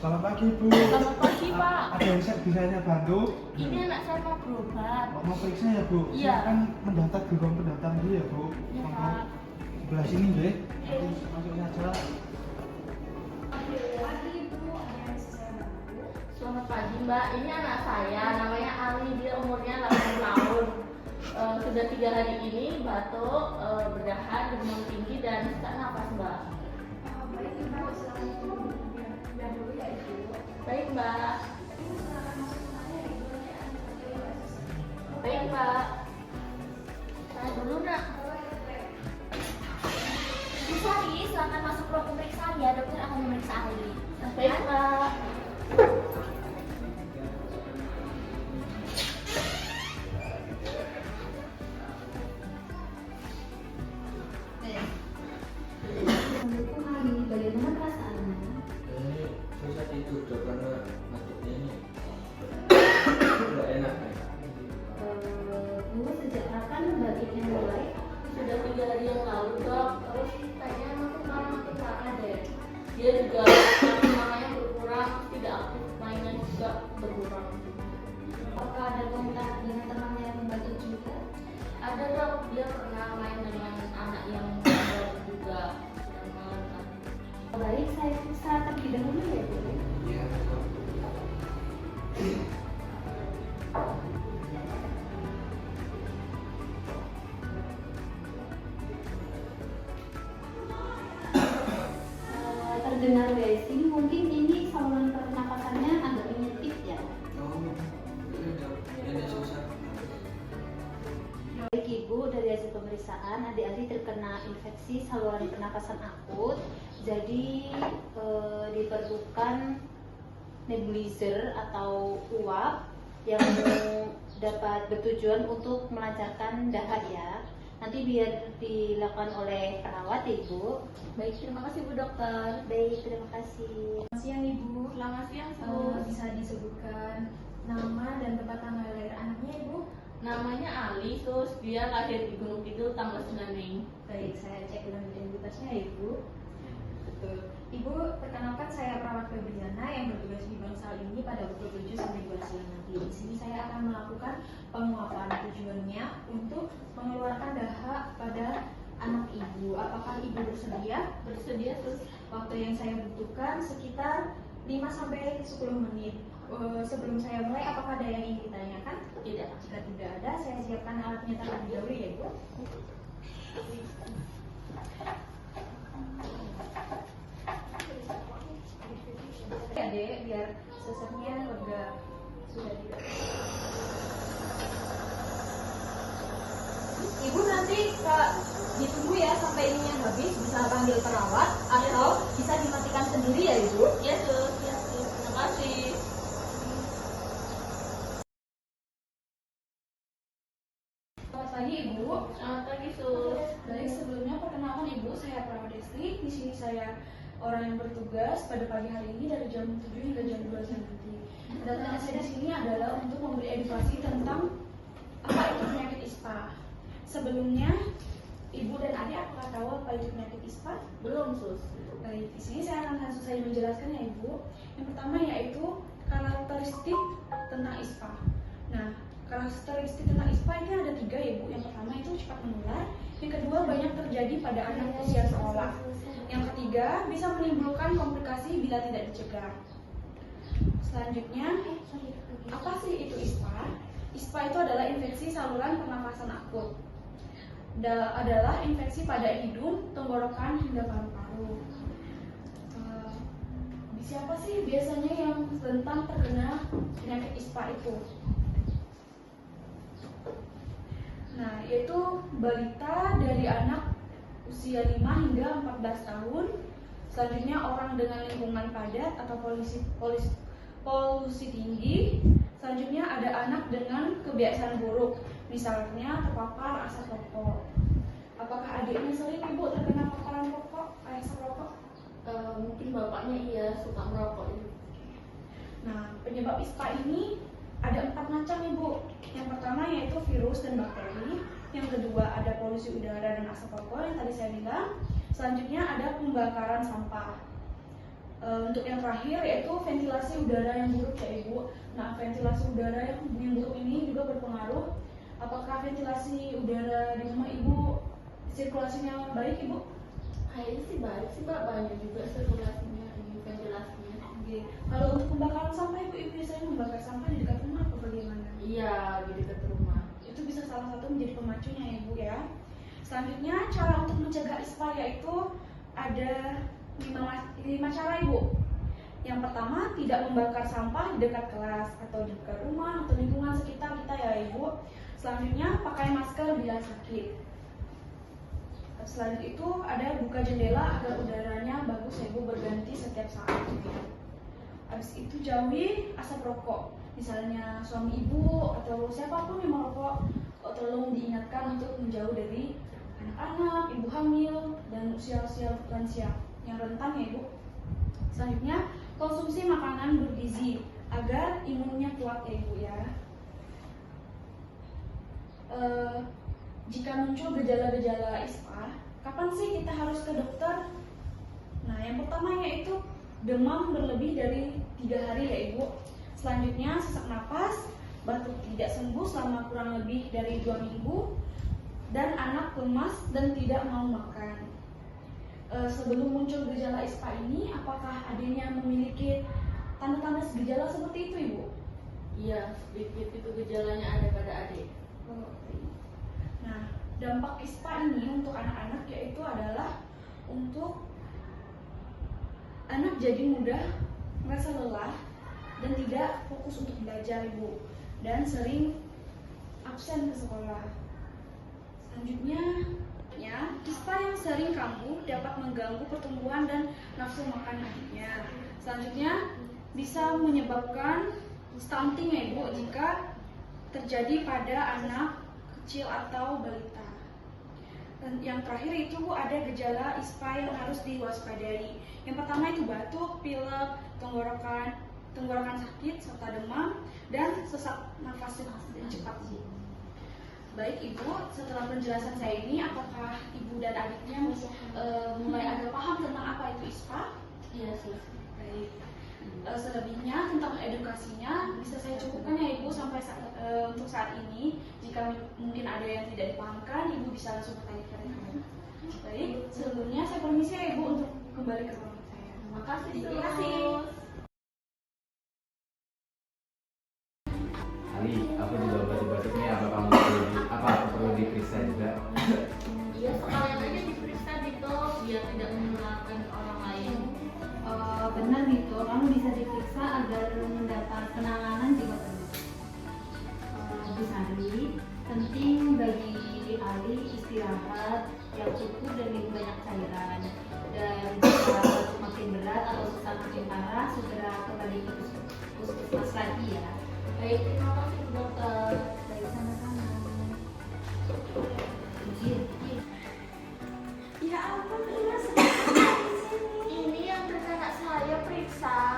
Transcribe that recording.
Selamat pagi, Bu. Selamat pagi, Pak. Ada yang bisa saya bantu? Ini anak saya mau berobat. Mau periksa ya, Bu? Iya. Silakan mendaftar di ruang pendaftaran dulu ya, Bu. Iya, Monggo. Pak. Sebelah sini, nggih. Nanti masuk saja. Selamat pagi, Mbak. Ini anak saya, namanya Ali. Dia umurnya 8 tahun. Sudah 3 hari ini batuk, berdahak, demam tinggi, dan sesak napas, Mbak. Baik, Ibu, silakan biar dulu ya, Ibu. Baik, Mbak. Baik, Mbak. Saya dulu, Nak. Bu Sari, silakan masuk ruang pemeriksaan ya, dokter akan memeriksa Ali. Baik, Mbak. Assalamualaikum Ali, bagaimana perasaannya? Ini susah tidur dok karena batuknya ini nggak enak ya. Bu, sejak kapan batuknya mulai? Sudah 3 hari yang lalu, Dok. Terus kayaknya makin parah deh. Dia juga namanya berkurang, tidak aktif, mainnya juga berkurang. Apakah ada kontak dengan temannya yang membatuk juga? Ada, Dok, dia pernah main dengan anak yang baru juga. Sedang malam kan. Baik, saya periksa terlebih dahulu ya, Bu. Iya dok. Terdengar racing, mungkin ini saluran pernapasannya agak menyempit ya. Oh iya dok, ini susah. Baik Ibu, dari hasil pemeriksaan adik-adik terkena infeksi saluran pernapasan akut. Jadi diperlukan nebulizer atau uap yang dapat bertujuan untuk melancarkan dahak ya. Nanti biar dilakukan oleh perawat ya, Ibu. Baik, terima kasih, Bu Dokter. Baik, terima kasih. Selamat siang Ibu. Selamat siang, Bu. Bisa disebutkan nama dan tempat tanggal lahir anaknya Ibu? Namanya Ali, terus dia lahir di Gunung Kidul tanggal 9 Mei. Baik, saya cek ulang identitasnya ya Ibu. Betul. Ibu, perkenalkan saya perawat Febriana yang bertugas di bangsal ini pada pukul 7 sampai 2 siang nanti. Di sini saya akan melakukan penguapan, tujuannya untuk mengeluarkan dahak pada anak Ibu. Apakah Ibu bersedia? Bersedia, terus Waktu yang saya butuhkan sekitar 5 sampai 10 menit. Sebelum saya mulai, apakah ada yang ingin ditanyakan? tidak. Jika tidak ada, saya siapkan alatnya terlebih dahulu ya Ibu. Adek, biar sesaknya lega. Sudah tidak. Ibu nanti ditunggu ya sampai ininya habis, bisa panggil perawat atau bisa dimatikan sendiri ya Ibu. Ya, terus. Ya, terus. Terima kasih. Selamat pagi Ibu. Selamat pagi, Sus. Baik, sebelumnya perkenalkan Ibu, saya Perawat Desti. Di sini saya orang yang bertugas pada pagi hari ini dari jam 7 hingga jam 2 siang nanti. Kedatangan saya di sini adalah untuk memberi edukasi tentang apa itu penyakit ISPA. Sebelumnya, Ibu dan adik apakah tahu apa itu penyakit ISPA? Belum, Sus. Baik, di sini saya akan langsung saja menjelaskan ya Ibu. Yang pertama yaitu karakteristik tentang ISPA. Nah, karakteristik tentang ISPA ini ada 3 ya Ibu. Yang pertama itu cepat menular, yang kedua banyak terjadi pada anak usia sekolah, yang ketiga bisa menimbulkan komplikasi bila tidak dicegah. Selanjutnya, apa sih itu ISPA? ISPA itu adalah infeksi saluran pernafasan akut. Adalah infeksi pada hidung, tenggorokan hingga paru-paru. Siapa sih biasanya yang rentan terkena penyakit ISPA itu? Nah, yaitu balita dari anak usia 5 hingga 14 tahun. Selanjutnya orang dengan lingkungan padat atau polusi tinggi. Selanjutnya ada anak dengan kebiasaan buruk, misalnya terpapar asap rokok. Apakah adiknya sering Ibu terkena paparan rokok, asap rokok? Mungkin bapaknya iya suka merokok. Nah, penyebab ISPA ini ada 4 macam Ibu. Yang pertama yaitu virus dan bakteri. Yang kedua ada polusi udara dan asap rokok yang tadi saya bilang. Selanjutnya ada pembakaran sampah. Untuk yang terakhir yaitu ventilasi udara yang buruk ya Ibu. Nah, ventilasi udara yang buruk ini juga berpengaruh. Apakah ventilasi udara di rumah Ibu sirkulasinya baik Ibu? Kayaknya sih baik sih Mbak, banyak juga sirkulasinya ini ventilasinya. Oke. Kalau untuk pembakaran sampah Ibu biasanya membakar sampah di dekat rumah atau bagaimana? Iya, di dekat rumah. Itu bisa salah satu menjadi pemacunya ya Ibu ya. Selanjutnya cara untuk mencegah ISPA yaitu ada 5 cara Ibu. Yang pertama, tidak membakar sampah di dekat kelas atau di dekat rumah atau lingkungan sekitar kita ya Ibu. Selanjutnya, pakai masker bila sakit. Selanjutnya itu ada buka jendela agar udaranya bagus ya Ibu, berganti setiap saat gitu. Habis itu jauhi asap rokok. Misalnya suami Ibu atau siapapun yang merokok, tolong diingatkan untuk menjauh dari anak-anak, ibu hamil, dan usia-usia lansia yang rentan ya Ibu. Selanjutnya, konsumsi makanan bergizi agar imunnya kuat ya Ibu ya. Jika muncul gejala-gejala ISPA, kapan sih kita harus ke dokter? Nah, yang pertama yaitu demam berlebih dari 3 hari ya Ibu. Selanjutnya, sesak napas, batuk tidak sembuh selama kurang lebih dari 2 minggu, dan anak lemas dan tidak mau makan. Sebelum muncul gejala ISPA ini, apakah adiknya memiliki tanda-tanda gejala seperti itu Ibu? Iya, sedikit itu gejalanya ada pada adik. Nah, dampak ISPA ini untuk anak-anak yaitu adalah untuk anak jadi mudah merasa lelah dan tidak fokus untuk belajar Ibu, dan sering absen ke sekolah. Selanjutnya, ISPA yang sering kambuh dapat mengganggu pertumbuhan dan nafsu makan adiknya. Selanjutnya, bisa menyebabkan stunting ya Ibu jika terjadi pada anak kecil atau balita. Dan yang terakhir itu Bu, ada gejala ISPA yang harus diwaspadai. Yang pertama itu batuk, pilek, tenggorokan sakit serta demam, dan sesak nafas yang cepat. Baik Ibu, setelah penjelasan saya ini, apakah Ibu dan adiknya mulai agak paham tentang apa itu ISPA? Iya, sih. Baik. Selebihnya tentang edukasinya bisa saya cukupkan ya Ibu sampai untuk saat ini. Jika mungkin ada yang tidak dipahamkan, Ibu bisa langsung bertanya kepada kami. Baik, sebelumnya saya permisi ya Ibu untuk kembali ke ruangan saya. Terima kasih. Terima kasih. Ali, aku juga batuk-batuk nih. Apa aku perlu diperiksa juga? Iya, sekalian aja diperiksa gitu biar tidak menularkan ke orang lain. Benar gitu, kamu bisa diperiksa agar mendapat penanganan jika perlu. Bu Sari, penting bagi Ali istirahat yang cukup dan minum banyak cairan. Dan jika makin berat atau sesak makin parah, segera kembali ke puskesmas lagi ya. Baik, terima kasih Bu Dokter. Baik, sama-sama. Izin. Ya ampun, Ina Ini yang rencana saya periksa.